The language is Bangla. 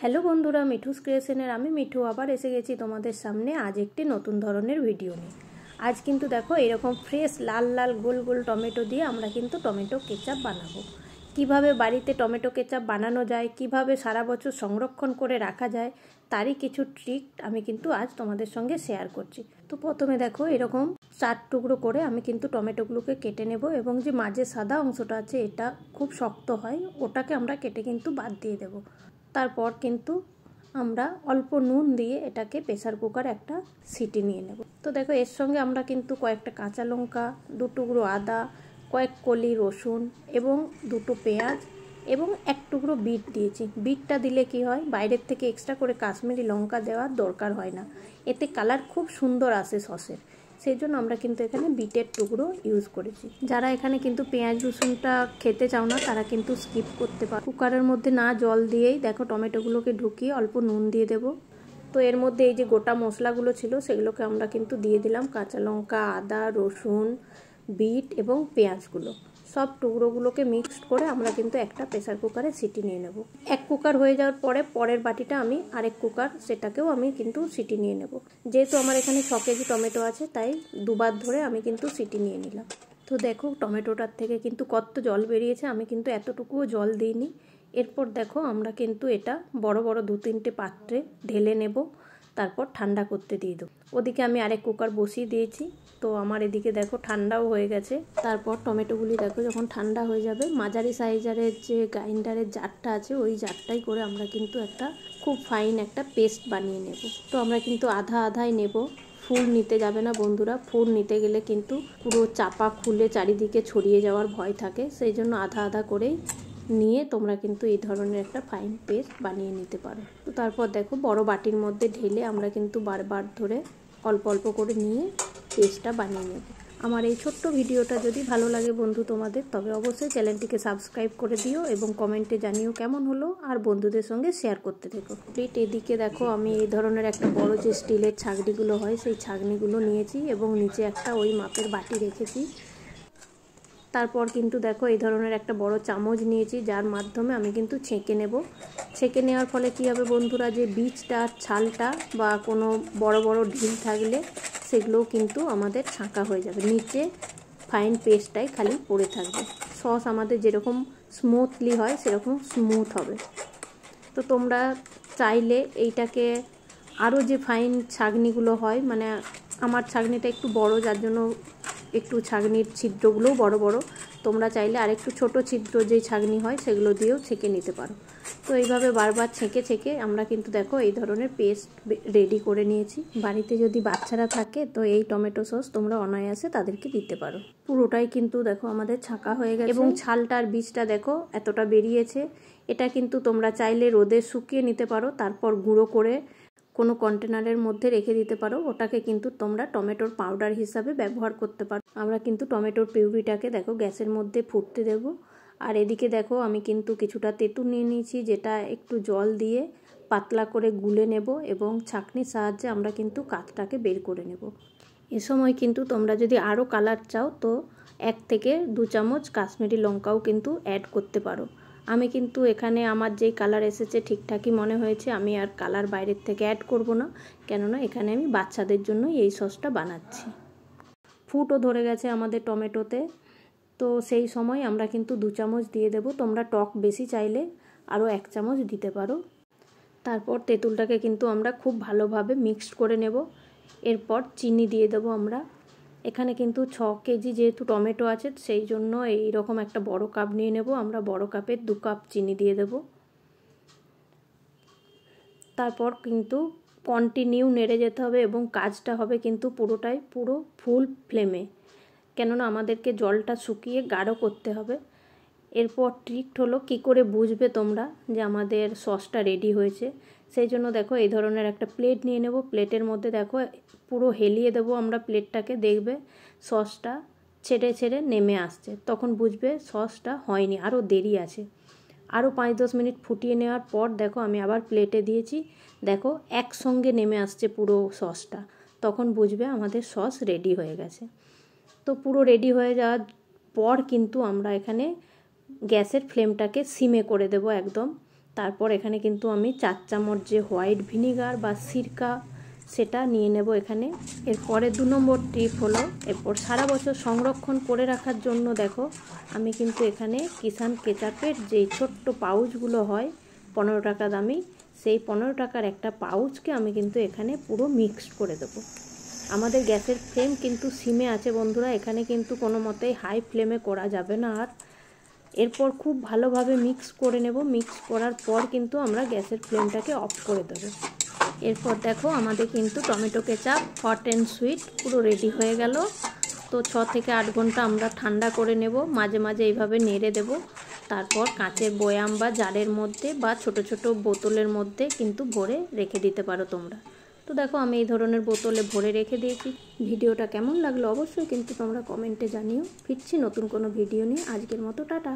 হ্যালো বন্ধুরা, মিঠুস ক্রিয়েশনের আমি মিঠু আবার এসে গেছি তোমাদের সামনে আজ একটি নতুন ধরনের ভিডিও নিয়ে। আজ কিন্তু দেখো এরকম ফ্রেশ লাল লাল গোল গোল টমেটো দিয়ে আমরা কিন্তু টমেটো কেচাপ বানাবো। কিভাবে বাড়িতে টমেটো কেচাপ বানানো যায়, কিভাবে সারা বছর সংরক্ষণ করে রাখা যায়, তারই কিছু ট্রিক আমি কিন্তু আজ তোমাদের সঙ্গে শেয়ার করছি। তো প্রথমে দেখো এরকম 4 টুকরো করে আমি কিন্তু টমেটোগুলোকে কেটে নেব এবং যে মাঝে সাদা অংশটা আছে এটা খুব শক্ত হয়, ওটাকে আমরা কেটে কিন্তু বাদ দিয়ে দেব। তারপর কিন্তু আমরা অল্প নুন দিয়ে এটাকে প্রেসার কুকার একটা সিটি নিয়ে নেব। তো দেখো এর সঙ্গে আমরা কিন্তু কয়েকটা কাঁচা লঙ্কা, 2 টুকরো আদা, কয়েক কলি রসুন এবং 2টো পেঁয়াজ এবং 1 টুকরো বিট দিয়েছি। বিটটা দিলে কি হয়, বাইরের থেকে এক্সট্রা করে কাশ্মীরি লঙ্কা দেওয়ার দরকার হয় না, এতে কালার খুব সুন্দর আসে সসের, সেই জন্য আমরা কিন্তু এখানে বিটের টুকরো ইউজ করেছি। যারা এখানে কিন্তু পেঁয়াজ রসুনটা খেতে চাও না তারা কিন্তু স্কিপ করতে পারো। কুকারের মধ্যে না জল দিয়েই দেখো টমেটোগুলোকে ঢুকিয়ে অল্প নুন দিয়ে দেবো। তো এর মধ্যে এই যে গোটা মশলাগুলো ছিল সেগুলোকে আমরা কিন্তু দিয়ে দিলাম, কাঁচা লঙ্কা, আদা, রসুন, বিট এবং পেঁয়াজগুলো সব টুকরোগুলোকে মিক্সড করে আমরা কিন্তু একটা প্রেসার কুকারে সিটি নিয়ে নেব। 1 কুকার হয়ে যাওয়ার পরে পরের বাটিটা আমি আরেক কুকার, সেটাকেও আমি কিন্তু সিটি নিয়ে নেব। যেহেতু আমার এখানে 6 কেজি টমেটো আছে তাই দুবার ধরে আমি কিন্তু সিটি নিয়ে নিলাম। তো দেখো টমেটোটার থেকে কিন্তু কত জল বেরিয়েছে, আমি কিন্তু এতটুকুও জল দিইনি। এরপর দেখো আমরা কিন্তু এটা বড় বড় 2-3টে পাত্রে ঢেলে নেব, তারপর ঠান্ডা করতে দিয়ে দেবো। ওদিকে আমি আরেক কুকার বসিয়ে দিয়েছি। তো আমার এদিকে দেখো ঠান্ডাও হয়ে গেছে। তারপর টমেটোগুলি দেখো যখন ঠান্ডা হয়ে যাবে, মাঝারি সাইজের যে গ্রাইন্ডারের জারটা আছে ওই জারটাই করে আমরা কিন্তু একটা খুব ফাইন একটা পেস্ট বানিয়ে নেব। তো আমরা কিন্তু আধা আধাই নেব, ফুল নিতে যাবে না বন্ধুরা। ফুল নিতে গেলে কিন্তু পুরো চাপা খুলে চারিদিকে ছড়িয়ে যাওয়ার ভয় থাকে, সেই জন্য আধা আধা করেই নিয়ে তোমরা কিন্তু এই ধরনের একটা ফাইন পেস্ট বানিয়ে নিতে পারো। তো তারপর দেখো বড় বাটির মধ্যে ঢেলে আমরা কিন্তু বারবার ধরে অল্প অল্প করে নিয়ে পেস্টটা বানিয়ে নেব। আমার এই ছোট্ট ভিডিওটা যদি ভালো লাগে বন্ধু তোমাদের, তবে অবশ্যই চ্যানেলটিকে সাবস্ক্রাইব করে দিও এবং কমেন্টে জানিও কেমন হলো, আর বন্ধুদের সঙ্গে শেয়ার করতে থেকো। এদিকে দেখো আমি এই ধরনের একটা বড় যে স্টিলের ছাঁকনিগুলো হয় সেই ছাঁকনিগুলো নিয়েছি এবং নিচে একটা ওই মাপের বাটি রেখেছি। তারপর কিন্তু দেখো এই ধরনের একটা বড় চামচ নিয়েছি, যার মাধ্যমে আমি কিন্তু ছেঁকে নেব। ছেঁকে নেওয়ার ফলে কী হবে বন্ধুরা, যে বীজটা, ছালটা বা কোনো বড় বড় ঢিল থাকলে সেগুলোও কিন্তু আমাদের ছাঁকা হয়ে যাবে, নিচে ফাইন পেস্টটাই খালি পড়ে থাকবে। সস আমাদের যেরকম স্মুথলি হয় সেরকম স্মুথ হবে। তো তোমরা চাইলে এইটাকে আরও যে ফাইন ছাঁকনিগুলো হয়, মানে আমার ছাঁকনিটা একটু বড় যার জন্য একটু ছাঁকনির ছিদ্রগুলোও বড় বড়, তোমরা চাইলে আরেকটু ছোট ছিদ্র যে ছাঁকনি হয় সেগুলো দিয়েও ছেঁকে নিতে পারো। তো এইভাবে বারবার ছেঁকে ছেঁকে আমরা কিন্তু দেখো এই ধরনের পেস্ট রেডি করে নিয়েছি। বাড়িতে যদি বাচ্চারা থাকে তো এই টমেটো সস তোমরা অনায়াসে তাদেরকে দিতে পারো। পুরোটাই কিন্তু দেখো আমাদের ছাঁকা হয়ে গেছে এবং ছালটার বীজটা দেখো এতটা বেরিয়েছে। এটা কিন্তু তোমরা চাইলে রোদে শুকিয়ে নিতে পারো, তারপর গুঁড়ো করে কোনো কন্টেনারের মধ্যে রেখে দিতে পারো, ওটাকে কিন্তু তোমরা টমেটোর পাউডার হিসাবে ব্যবহার করতে পারো। আমরা কিন্তু টমেটোর পিউরিটাকে দেখো গ্যাসের মধ্যে ফুটতে দেব। আর এদিকে দেখো আমি কিন্তু কিছুটা তেঁতুল নিয়ে নিয়েছি, যেটা একটু জল দিয়ে পাতলা করে গুলে নেব এবং ছাঁকনির সাহায্যে আমরা কিন্তু কাঠটাকে বের করে নেব। এ সময় কিন্তু তোমরা যদি আরও কালার চাও তো 1 থেকে 2 চামচ কাশ্মীরি লঙ্কাও কিন্তু অ্যাড করতে পারো। আমি কিন্তু এখানে আমার যেই কালার এসেছে ঠিকঠাকই মনে হয়েছে, আমি আর কালার বাইরের থেকে অ্যাড করব না, কেননা এখানে আমি বাচ্চাদের জন্য এই সসটা বানাচ্ছি। ফুটও ধরে গেছে আমাদের টমেটোতে, তো সেই সময় আমরা কিন্তু 2 চামচ দিয়ে দেব। তোমরা টক বেশি চাইলে আরও 1 চামচ দিতে পারো। তারপর তেঁতুলটাকে কিন্তু আমরা খুব ভালোভাবে মিক্সড করে নেব। এরপর চিনি দিয়ে দেবো আমরা। এখানে কিন্তু 6 কেজি যেহেতু টমেটো আছে সেই জন্য এই রকম একটা বড় কাপ নিয়ে নেব। আমরা বড় কাপের 2 কাপ চিনি দিয়ে দেব। তারপর কিন্তু কন্টিনিউ নেড়ে যেতে হবে এবং কাজটা হবে কিন্তু পুরোটাই পুরো ফুল ফ্লেমে, কেননা আমাদেরকে জলটা শুকিয়ে গাঢ় করতে হবে। এরপর ট্রিক হলো কী করে বুঝবে তোমরা যে আমাদের সসটা রেডি হয়েছে, সেই জন্য দেখো এই ধরনের একটা প্লেট নিয়ে নেব। প্লেটের মধ্যে দেখো পুরো হেলিয়ে দেবো আমরা প্লেটটাকে, দেখবে সসটা ছেড়ে ছেড়ে নেমে আসছে, তখন বুঝবে সসটা হয়নি, আরও দেরি আছে। আরও 5-10 মিনিট ফুটিয়ে নেওয়ার পর দেখো আমি আবার প্লেটে দিয়েছি, দেখো একসঙ্গে নেমে আসছে পুরো সসটা, তখন বুঝবে আমাদের সস রেডি হয়ে গেছে। তো পুরো রেডি হয়ে যাওয়ার পর কিন্তু আমরা এখানে গ্যাসের ফ্লেমটাকে সিমে করে দেব একদম, তারপর এখানে কিন্তু আমি 4 চামচ যে হোয়াইট ভিনিগার বা সিরকা সেটা নিয়ে নেব এখানে। এরপরে 2 নম্বর টিপ হলো, এরপর সারা বছর সংরক্ষণ করে রাখার জন্য দেখো আমি কিন্তু এখানে কিষান কেচাপের যেই ছোট্ট পাউচগুলো হয় 15 টাকা দামি, সেই 15 টাকার একটা পাউচকে আমি কিন্তু এখানে পুরো মিক্সড করে দেবো। আমাদের গ্যাসের ফ্লেম কিন্তু সিমে আছে বন্ধুরা, এখানে কিন্তু কোনো মতেই হাই ফ্লেমে করা যাবে না। আর এরপর খুব ভালোভাবে মিক্স করে নেব। মিক্স করার পর কিন্তু আমরা গ্যাসের ফ্লেমটাকে অফ করে দেব। এরপর দেখো আমাদের কিন্তু tomato ketchup hot and sweet পুরো রেডি হয়ে গেল। তো 6 থেকে 8 ঘন্টা আমরা ঠান্ডা করে নেব, মাঝে মাঝে এইভাবে নেড়ে দেব। তারপর কাঁচের বয়াম বা জারের মধ্যে বা ছোট ছোট বোতলের মধ্যে কিন্তু ভরে রেখে দিতে পারো তোমরা। তো দেখো আমি এই ধরনের বোতলে ভরে রেখে দিয়েছি। ভিডিওটা কেমন লাগলো অবশ্যই কিন্তু তোমরা কমেন্টে জানিও। ফিরছি নতুন কোনো ভিডিও নিয়ে, আজকের মতো টাটা।